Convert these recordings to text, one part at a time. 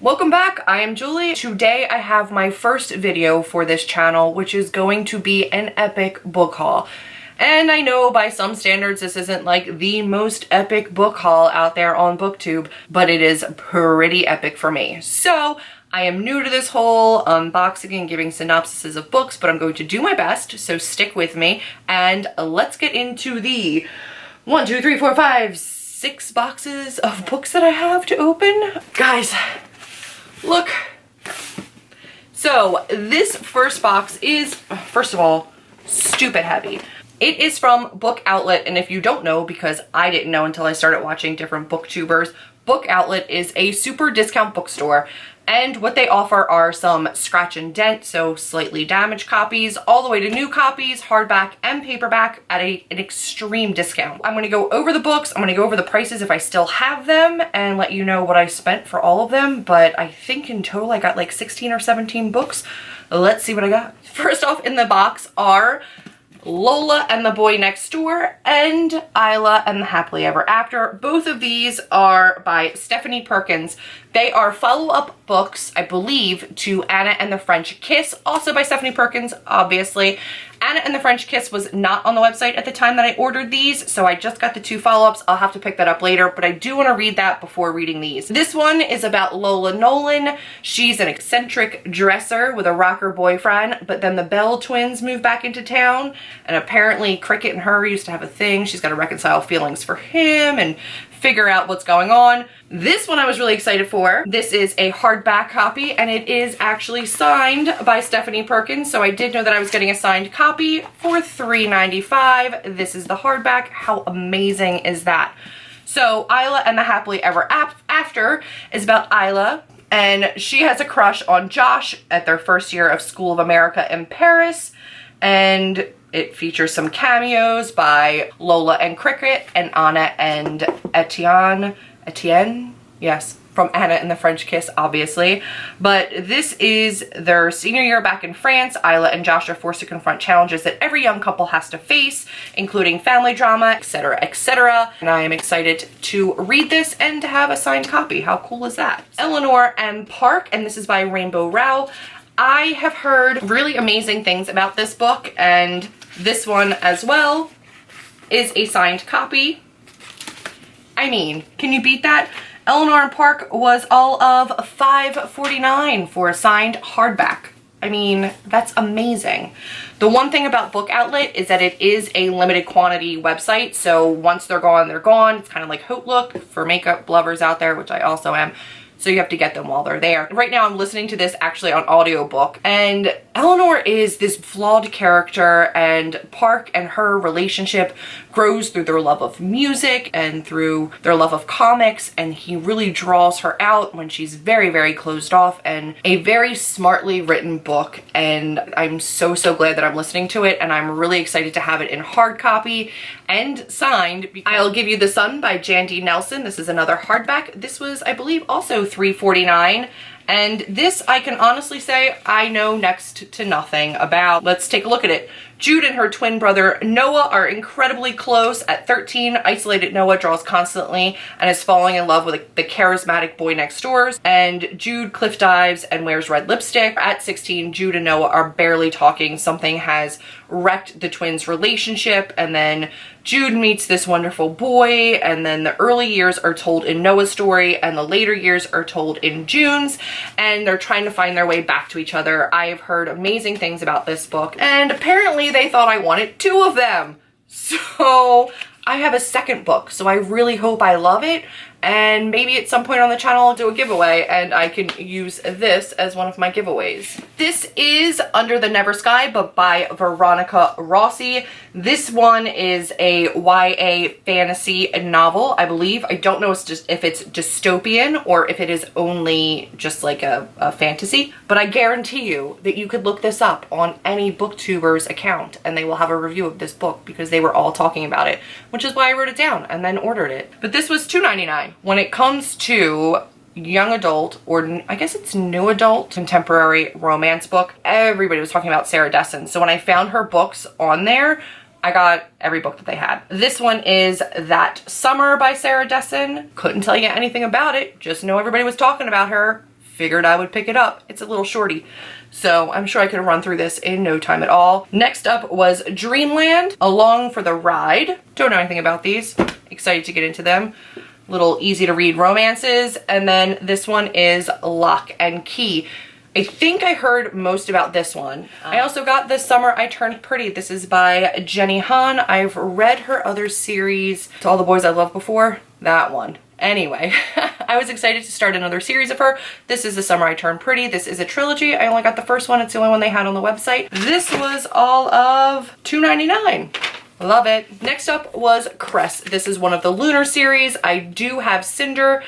Welcome back, I am Julie. Today I have my first video for this channel, which is going to be an epic book haul. And I know by some standards this isn't like the most epic book haul out there on BookTube, but it is pretty epic for me. So I am new to this whole unboxing and giving synopsises of books, but I'm going to do my best, so stick with me. And let's get into the 1, 2, 3, 4, 5, 6 boxes of books that I have to open. Guys, look. So this first box is, first of all, stupid heavy. It is from BookOutlet, and if you don't know, because I didn't know until I started watching different booktubers, BookOutlet is a super discount bookstore, and what they offer are some scratch and dent, so slightly damaged copies, all the way to new copies, hardback and paperback at an extreme discount. I'm going to go over the books, I'm going to go over the prices if I still have them, and let you know what I spent for all of them, but I think in total I got like 16 or 17 books. Let's see what I got. First off in the box are Lola and the Boy Next Door and Isla and the Happily Ever After. Both of these are by Stephanie Perkins. They are follow-up books, I believe, to Anna and the French Kiss, also by Stephanie Perkins, obviously. Anna and the French Kiss was not on the website at the time that I ordered these, so I just got the 2 follow-ups. I'll have to pick that up later, but I do want to read that before reading these. This one is about Lola Nolan. She's an eccentric dresser with a rocker boyfriend, but then the Bell twins move back into town, and apparently Cricket and her used to have a thing. She's got to reconcile feelings for him and figure out what's going on. This one I was really excited for. This is a hardback copy, and it is actually signed by Stephanie Perkins, so I did know that I was getting a signed copy for $3.95. This is the hardback. How amazing is that? So Isla and the Happily Ever After is about Isla, and she has a crush on Josh at their first year of School of America in Paris, and it features some cameos by Lola and Cricket and Anna and Etienne, yes, from Anna and the French Kiss, obviously. But this is their senior year back in France. Isla and Josh are forced to confront challenges that every young couple has to face, including family drama, etc., etc. And I am excited to read this and to have a signed copy. How cool is that? Eleanor and Park, and this is by Rainbow Rowell. I have heard really amazing things about this book, and this one as well is a signed copy. I mean, can you beat that? Eleanor and Park was all of $5.49 for a signed hardback. I mean, that's amazing. The one thing about BookOutlet is that it is a limited quantity website, so once they're gone, they're gone. It's kind of like Haute Look for makeup lovers out there, which I also am. So you have to get them while they're there. Right now I'm listening to this actually on audiobook, and Eleanor is this flawed character, and Park and her relationship grows through their love of music and through their love of comics, and he really draws her out when she's very, very closed off, and a very smartly written book, and I'm so glad that I'm listening to it, and I'm really excited to have it in hard copy and signed. I'll Give You the Sun by Jandy Nelson. This is another hardback. This was, I believe, also $3.49. And this, I can honestly say, I know next to nothing about. Let's take a look at it. Jude and her twin brother Noah are incredibly close. At 13, isolated Noah draws constantly and is falling in love with the charismatic boy next door. And Jude cliff dives and wears red lipstick. At 16, Jude and Noah are barely talking. Something has wrecked the twins' relationship, and then Jude meets this wonderful boy, and then the early years are told in Noah's story and the later years are told in June's, and they're trying to find their way back to each other. I have heard amazing things about this book, and apparently they thought I wanted 2 of them. So I have a second book, so I really hope I love it, and maybe at some point on the channel I'll do a giveaway and I can use this as one of my giveaways. This is Under the Never Sky, but by Veronica Rossi. This one is a YA fantasy novel, I believe. I don't know if it's dystopian or if it is only just like a fantasy, but I guarantee you that you could look this up on any booktuber's account and they will have a review of this book because they were all talking about it, which is why I wrote it down and then ordered it. But this was $2.99. When it comes to young adult, or I guess it's new adult, contemporary romance book, everybody was talking about Sarah Dessen. So when I found her books on there, I got every book that they had. This one is That Summer by Sarah Dessen. Couldn't tell you anything about it, just know everybody was talking about her. figured I would pick it up. It's a little shorty, so I'm sure I could run through this in no time at all. Next up was Dreamland, Along for the Ride. Don't know anything about these. Excited to get into them. Little easy to read romances. And then this one is Lock and Key. I think I heard most about this one. I also got This Summer I Turned Pretty. This is by Jenny Han. I've read her other series, To All the Boys I Loved Before, that one. Anyway, I was excited to start another series of her. This is The Summer I Turned Pretty. This is a trilogy. I only got the first one. It's the only one they had on the website. This was all of $2.99. Love it. Next up was Cress. This is one of the Lunar series. I do have Cinder.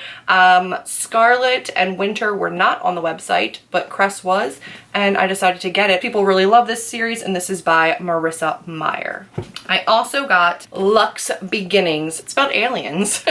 Scarlet and Winter were not on the website, but Cress was, and I decided to get it. People really love this series, and this is by Marissa Meyer. I also got Lux Beginnings. It's about aliens.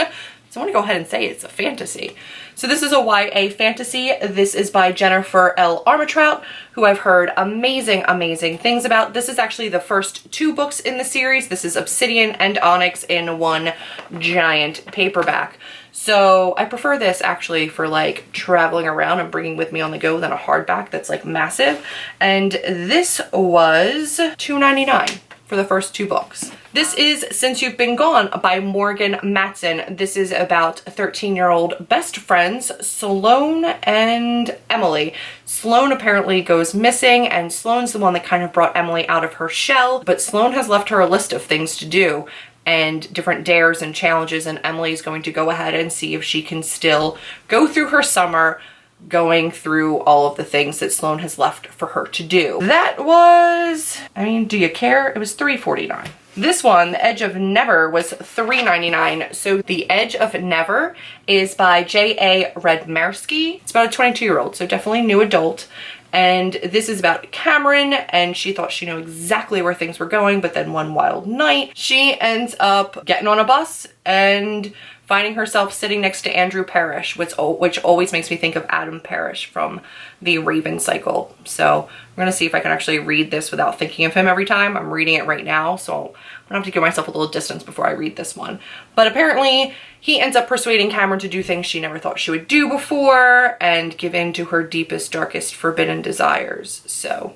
So I want to go ahead and say it's a fantasy. So this is a YA fantasy. This is by Jennifer L. Armentrout, who I've heard amazing, amazing things about. This is actually the first 2 books in the series. This is Obsidian and Onyx in one giant paperback. So I prefer this actually for like traveling around and bringing with me on the go than a hardback that's like massive. And this was $2.99 for the first 2 books. This is Since You've Been Gone by Morgan Matson. This is about 13-year-old best friends, Sloane and Emily. Sloane apparently goes missing, and Sloane's the one that kind of brought Emily out of her shell, but Sloane has left her a list of things to do and different dares and challenges, and Emily's going to go ahead and see if she can still go through her summer going through all of the things that Sloane has left for her to do. That was, I mean, do you care? It was $3.49. This one, The Edge of Never, was $3.99. So The Edge of Never is by J.A. Redmersky. It's about a 22-year-old, so definitely new adult. And this is about Cameron, and she thought she knew exactly where things were going, but then one wild night, she ends up getting on a bus and finding herself sitting next to Andrew Parrish, which always makes me think of Adam Parrish from the Raven Cycle. So I'm gonna see if I can actually read this without thinking of him every time. I'm reading it right now, so I'm gonna have to give myself a little distance before I read this one. But apparently he ends up persuading Cameron to do things she never thought she would do before and give in to her deepest, darkest, forbidden desires. So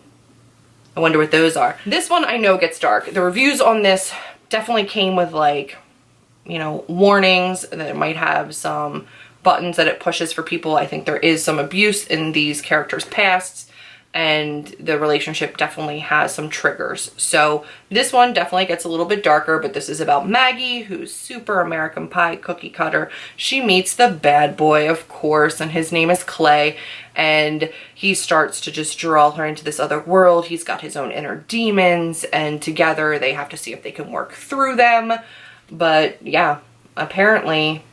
I wonder what those are. This one I know gets dark. The reviews on this definitely came with like, you know, warnings that it might have some buttons that it pushes for people. I think there is some abuse in these characters' pasts, and the relationship definitely has some triggers. So this one definitely gets a little bit darker, but this is about Maggie, who's super American Pie cookie cutter. She meets the bad boy, of course, and his name is Clay, and he starts to just draw her into this other world. He's got his own inner demons, and together they have to see if they can work through them. But yeah, apparently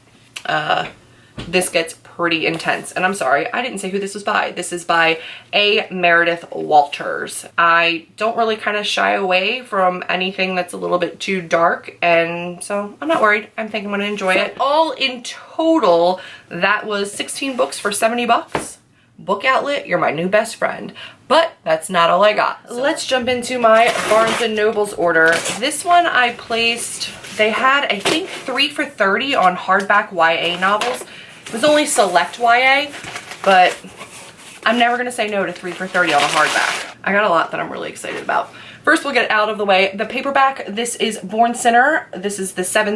this gets pretty intense. And I'm sorry, I didn't say who this was by. This is by A. Meredith Walters. I don't really kind of shy away from anything that's a little bit too dark, and so I'm not worried. I think I'm gonna enjoy it. All in total, that was 16 books for 70 bucks. Book Outlet, you're my new best friend. But that's not all I got. So let's jump into my Barnes & Noble's order. This one I placed, they had, I think, 3 for $30 on hardback YA novels. It was only select YA, but I'm never gonna say no to 3 for $30 on a hardback. I got a lot that I'm really excited about. First, we'll get it out of the way. The paperback, this is Born Sinner. This is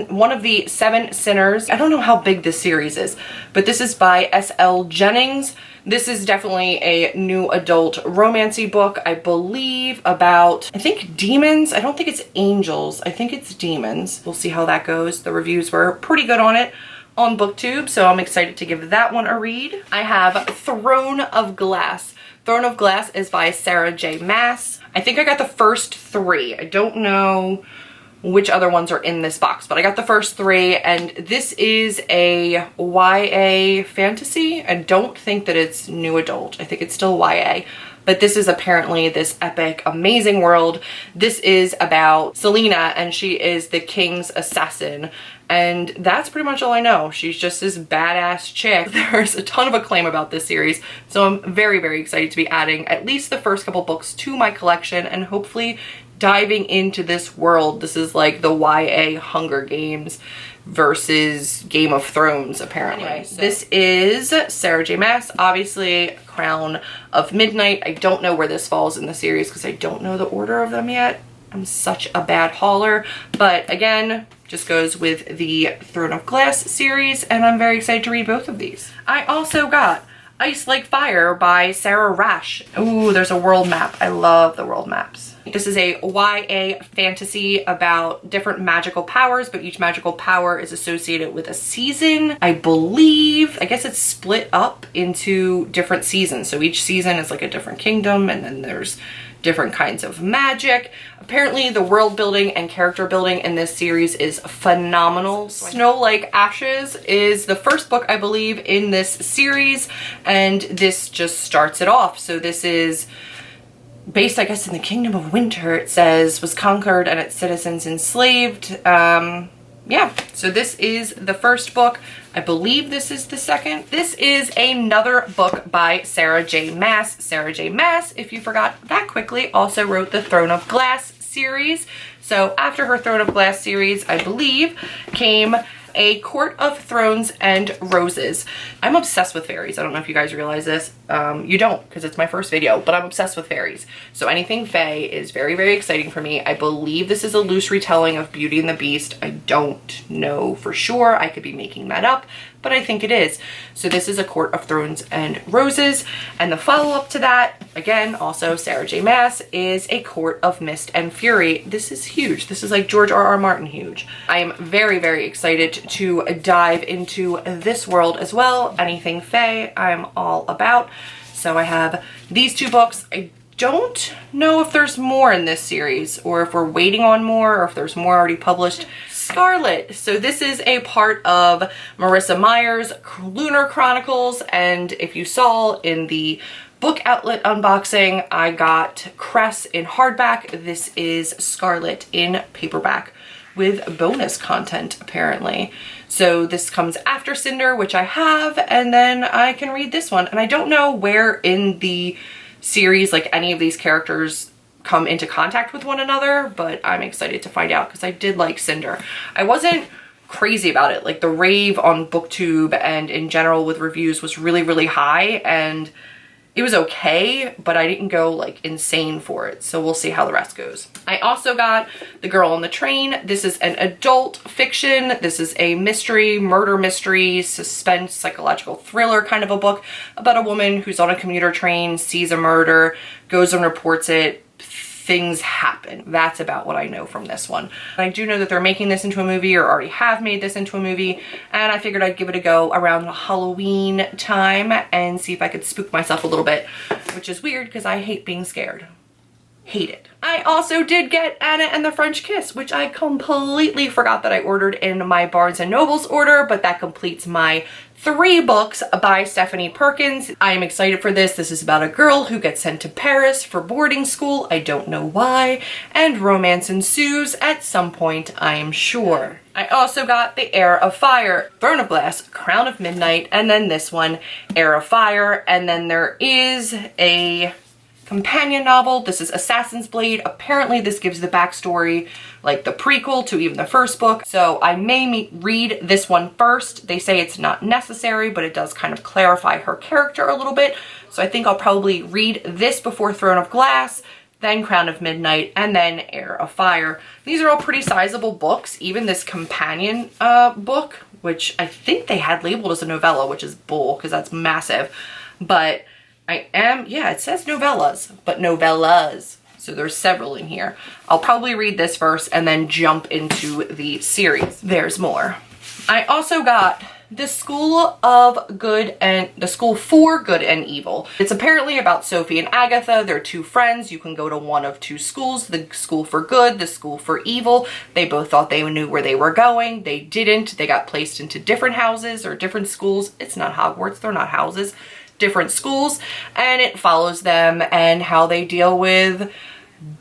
one of the 7 sinners. I don't know how big this series is, but this is by S.L. Jennings. This is definitely a new adult romancy book, I believe, about, I think, demons. I don't think it's angels. I think it's demons. We'll see how that goes. The reviews were pretty good on it on BookTube, so I'm excited to give that one a read. I have Throne of Glass. Throne of Glass is by Sarah J. Maas. I think I got the first 3. I don't know which other ones are in this box, but I got the first 3, and this is a YA fantasy. I don't think that it's new adult. I think it's still YA, but this is apparently this epic, amazing world. This is about Selena, and she is the king's assassin, and that's pretty much all I know. She's just this badass chick. There's a ton of acclaim about this series, so I'm very, very excited to be adding at least the first couple books to my collection and hopefully diving into this world. This is like the YA Hunger Games. versus Game of Thrones, apparently. Anyway, so this is Sarah J. Maas, obviously Crown of Midnight. I don't know where this falls in the series because I don't know the order of them yet. I'm such a bad hauler, but again, just goes with the Throne of Glass series, and I'm very excited to read both of these. I also got Ice Like Fire by Sarah Rash. Ooh, there's a world map. I love the world maps. This is a YA fantasy about different magical powers, but each magical power is associated with a season. I believe, I guess it's split up into different seasons. So each season is like a different kingdom, and then there's different kinds of magic. Apparently the world building and character building in this series is phenomenal. Snow Like Ashes is the first book, I believe, in this series, and this just starts it off. So this is based, I guess, in the Kingdom of Winter. It says was conquered and its citizens enslaved. Yeah, so this is the first book. I believe this is the second. This is another book by Sarah J. Maas. Sarah J. Maas, if you forgot that quickly, also wrote the Throne of Glass series. So after her Throne of Glass series, I believe, came A Court of Thrones and Roses. I'm obsessed with fairies. I don't know if you guys realize this. You don't, because it's my first video, but I'm obsessed with fairies. So anything fae is very, very exciting for me. I believe this is a loose retelling of Beauty and the Beast. I don't know for sure. I could be making that up, but I think it is. So this is A Court of Thrones and Roses. And the follow-up to that, again, also Sarah J. Maas, is A Court of Mist and Fury. This is huge. This is like George R.R. Martin huge. I am very, very excited to dive into this world as well. Anything fae, I'm all about. So I have these two books. I don't know if there's more in this series, or if we're waiting on more, or if there's more already published. Scarlet. So this is a part of Marissa Meyer's Lunar Chronicles, and if you saw in the Book Outlet unboxing, I got Cress in hardback. This is Scarlet in paperback with bonus content, apparently. So this comes after Cinder, which I have, and then I can read this one. And I don't know where in the series like any of these characters come into contact with one another, but I'm excited to find out because I did like Cinder. I wasn't crazy about it. Like the rave on BookTube and in general with reviews was really, really high, and it was okay, but I didn't go like insane for it. So we'll see how the rest goes. I also got The Girl on the Train. This is an adult fiction. This is a mystery, murder mystery, suspense, psychological thriller kind of a book about a woman who's on a commuter train, sees a murder, goes and reports it. Things happen. That's about what I know from this one. I do know that they're making this into a movie, or already have made this into a movie, and I figured I'd give it a go around Halloween time and see if I could spook myself a little bit, which is weird because I hate being scared. Hate it. I also did get Anna and the French Kiss, which I completely forgot that I ordered in my Barnes and Noble's order, but that completes my 3 books by Stephanie Perkins. I am excited for this. This is about a girl who gets sent to Paris for boarding school. I don't know why, and romance ensues at some point, I am sure. I also got The Heir of Fire, Throne of Glass, Crown of Midnight, and then this one, Heir of Fire, and then there is a companion novel. This is Assassin's Blade. Apparently this gives the backstory, like the prequel to even the first book. So I may read this one first. They say it's not necessary, but it does kind of clarify her character a little bit. So I think I'll probably read this before Throne of Glass, then Crown of Midnight, and then Heir of Fire. These are all pretty sizable books. Even this companion book, which I think they had labeled as a novella, which is bull because that's massive. But yeah, it says novellas, but novellas. So there's several in here. I'll probably read this first and then jump into the series. There's more. I also got The School for Good and Evil. It's apparently about Sophie and Agatha. They're 2 friends. You can go to one of 2 schools, the School for Good, the School for Evil. They both thought they knew where they were going. They didn't. They got placed into different houses or different schools. It's not Hogwarts. They're not houses. Different schools, and it follows them and how they deal with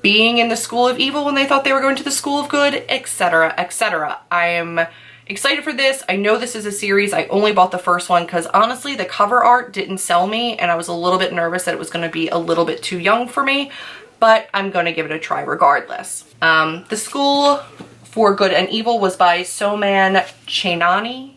being in the School of Evil when they thought they were going to the School of Good, etc., etc. I am excited for this. I know this is a series. I only bought the first one because honestly the cover art didn't sell me, and I was a little bit nervous that it was going to be a little bit too young for me, but I'm going to give it a try regardless. The School For Good and Evil was by Soman Chainani.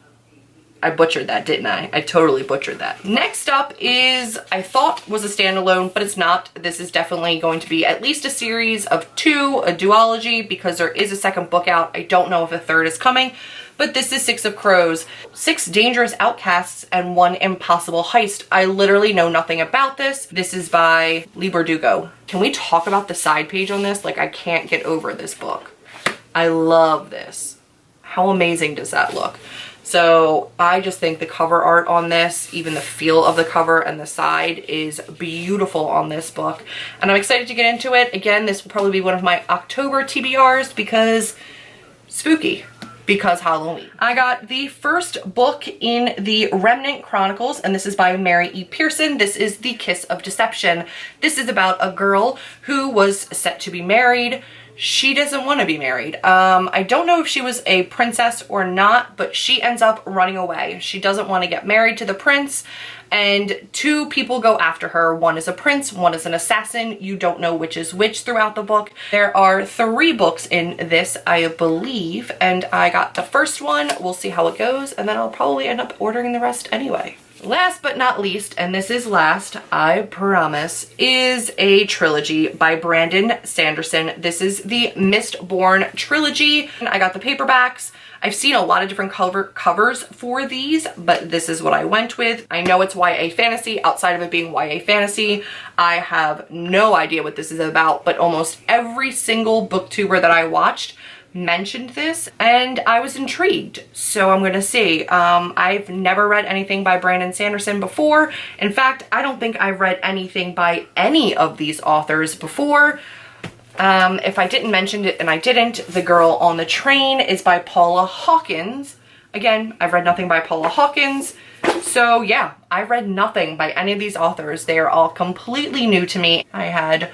I butchered that, didn't I? I totally butchered that. Next up is, I thought was a standalone, but it's not. This is definitely going to be at least a series of 2, a duology, because there is a second book out. I don't know if a third is coming, but this is 6 of Crows, 6 Dangerous Outcasts, and 1 Impossible Heist. I literally know nothing about this. This is by Lee Bardugo. Can we talk about the side page on this? Like, I can't get over this book. I love this. How amazing does that look? So I just think the cover art on this, even the feel of the cover and the side, is beautiful on this book. And I'm excited to get into it. Again, this will probably be one of my October TBRs because spooky, because Halloween. I got the first book in the Remnant Chronicles, and this is by Mary E. Pearson. This is The Kiss of Deception. This is about a girl who was set to be married. She doesn't want to be married. I don't know if she was a princess or not, but she ends up running away. She doesn't want to get married to the prince, and 2 people go after her. One is a prince, one is an assassin. You don't know which is which throughout the book. There are 3 books in this, I believe, and I got the first one. We'll see how it goes, and then I'll probably end up ordering the rest anyway. Last but not least, and this is last, I promise, is a trilogy by Brandon Sanderson. This is the Mistborn trilogy. I got the paperbacks. I've seen a lot of different covers for these, but this is what I went with. I know it's YA fantasy. Outside of it being YA fantasy, I have no idea what this is about, but almost every single booktuber that I watched mentioned this and I was intrigued, so I'm gonna see. I've never read anything by Brandon Sanderson before. In fact, I don't think I've read anything by any of these authors before. If I didn't mention it, and I didn't, The Girl on the Train is by Paula Hawkins. Again, I've read nothing by Paula Hawkins. So yeah, I've read nothing by any of these authors. They are all completely new to me. I had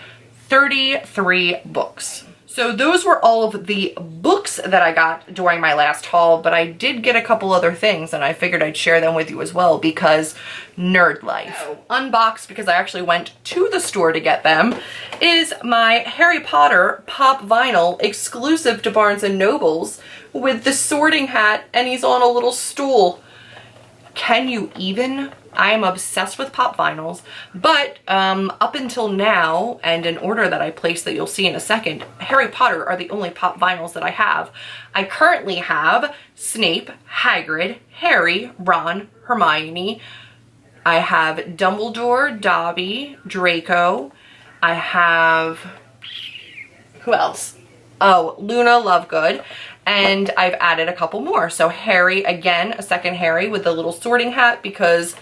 33 books. So those were all of the books that I got during my last haul, but I did get a couple other things and I figured I'd share them with you as well because nerd life. Unboxed, because I actually went to the store to get them, is my Harry Potter pop vinyl exclusive to Barnes Nobles with the Sorting Hat, and he's on a little stool. Can you even? I am obsessed with pop vinyls, but up until now, and in order that I placed that you'll see in a second, Harry Potter are the only pop vinyls that I have. I currently have Snape, Hagrid, Harry, Ron, Hermione. I have Dumbledore, Dobby, Draco. I have, who else? Oh, Luna Lovegood. And I've added a couple more. So Harry, again, a second Harry with the little Sorting Hat because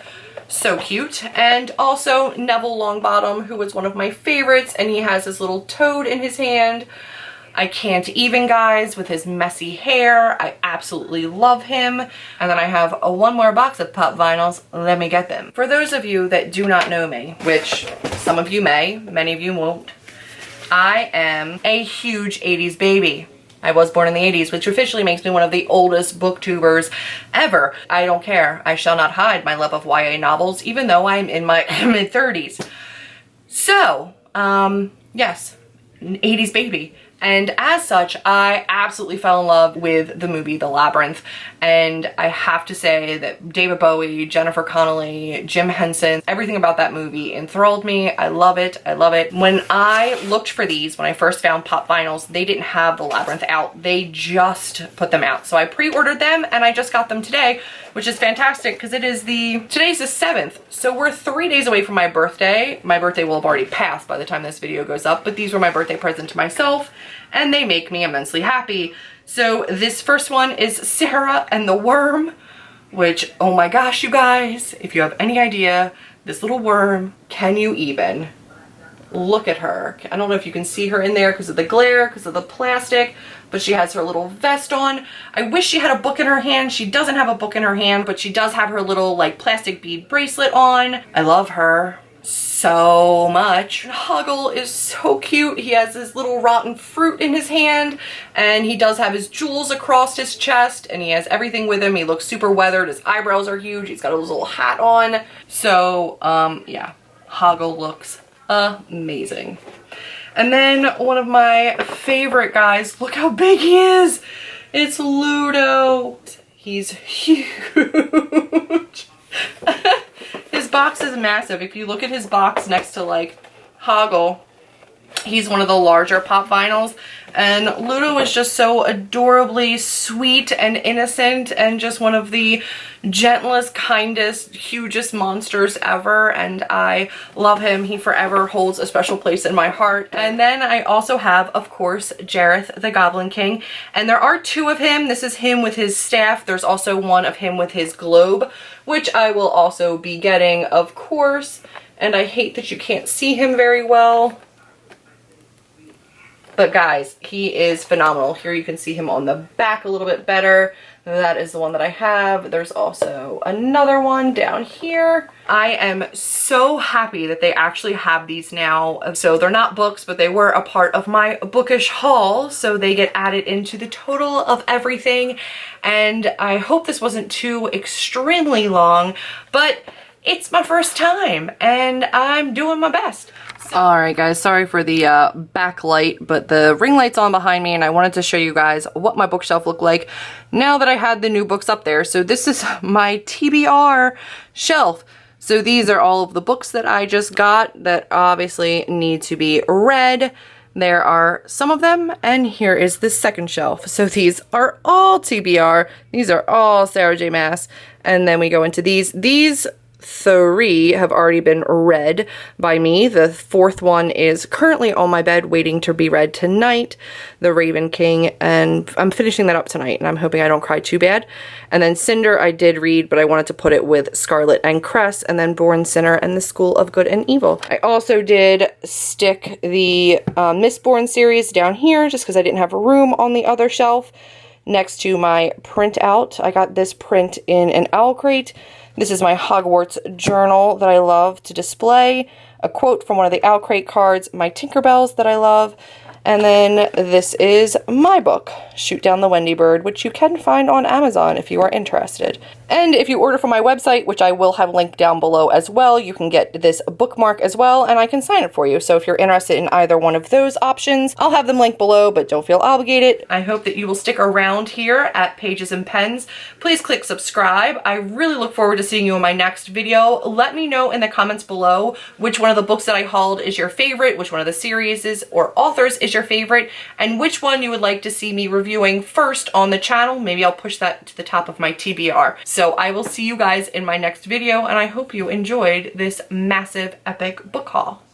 so cute. And also Neville Longbottom, who was one of my favorites, and he has this little toad in his hand. I can't even, guys, with his messy hair. I absolutely love him. And then I have one more box of pop vinyls. Let me get them. For those of you that do not know me, which some of you may, many of you won't, I am a huge 80s baby. I was born in the 80s, which officially makes me one of the oldest booktubers ever. I don't care. I shall not hide my love of YA novels, even though I'm in my mid-30s. So, yes, 80s baby. And as such, I absolutely fell in love with the movie The Labyrinth. And I have to say that David Bowie, Jennifer Connelly, Jim Henson, everything about that movie enthralled me. I love it. I love it. When I looked for these, when I first found pop vinyls, they didn't have The Labyrinth out. They just put them out. So I pre-ordered them and I just got them today, which is fantastic because today's the 7th. So we're 3 days away from my birthday. My birthday will have already passed by the time this video goes up, but these were my birthday present to myself and they make me immensely happy. So this first one is Sarah and the Worm, which, oh my gosh, you guys, if you have any idea, this little worm, can you even? Look at her. I don't know if you can see her in there because of the glare, because of the plastic, but she has her little vest on. I wish she had a book in her hand. She doesn't have a book in her hand, but she does have her little like plastic bead bracelet on. I love her so much. Huggle is so cute. He has this little rotten fruit in his hand and he does have his jewels across his chest and he has everything with him. He looks super weathered. His eyebrows are huge. He's got his little hat on. So yeah, Huggle looks amazing. And then one of my favorite guys, look how big he is. It's Ludo. He's huge. His box is massive. If you look at his box next to like Hoggle, he's one of the larger pop vinyls, and Ludo is just so adorably sweet and innocent and just one of the gentlest, kindest, hugest monsters ever, and I love him. He forever holds a special place in my heart. And then I also have, of course, Jareth the Goblin King, and there are two of him. This is him with his staff. There's also one of him with his globe, which I will also be getting, of course, and I hate that you can't see him very well. But guys, he is phenomenal. Here you can see him on the back a little bit better. That is the one that I have. There's also another one down here. I am so happy that they actually have these now. So they're not books, but they were a part of my bookish haul. So they get added into the total of everything. And I hope this wasn't too extremely long, but it's my first time and I'm doing my best. Alright guys, sorry for the backlight, but the ring light's on behind me and I wanted to show you guys what my bookshelf looked like now that I had the new books up there. So this is my TBR shelf. So these are all of the books that I just got that obviously need to be read. There are some of them, and here is the second shelf. So these are all TBR. These are all Sarah J. Maas. And then we go into these. These 3 have already been read by me. The 4th one is currently on my bed waiting to be read tonight, The Raven King, and I'm finishing that up tonight and I'm hoping I don't cry too bad. And then Cinder I did read, but I wanted to put it with Scarlet and Cress, and then Born Sinner and The School of Good and Evil. I also did stick the Mistborn series down here just because I didn't have room on the other shelf next to my printout. I got this print in an owl crate. This is my Hogwarts journal that I love to display, a quote from one of the Owl Crate cards, my Tinkerbells that I love, and then this is my book, Shoot Down the Wendy Bird, which you can find on Amazon if you are interested. And if you order from my website, which I will have linked down below as well, you can get this bookmark as well, and I can sign it for you. So if you're interested in either one of those options, I'll have them linked below, but don't feel obligated. I hope that you will stick around here at Pages and Pens. Please click subscribe. I really look forward to seeing you in my next video. Let me know in the comments below which one of the books that I hauled is your favorite, which one of the series or authors is your favorite, and which one you would like to see me reviewing first on the channel. Maybe I'll push that to the top of my TBR. So I will see you guys in my next video, and I hope you enjoyed this massive epic book haul.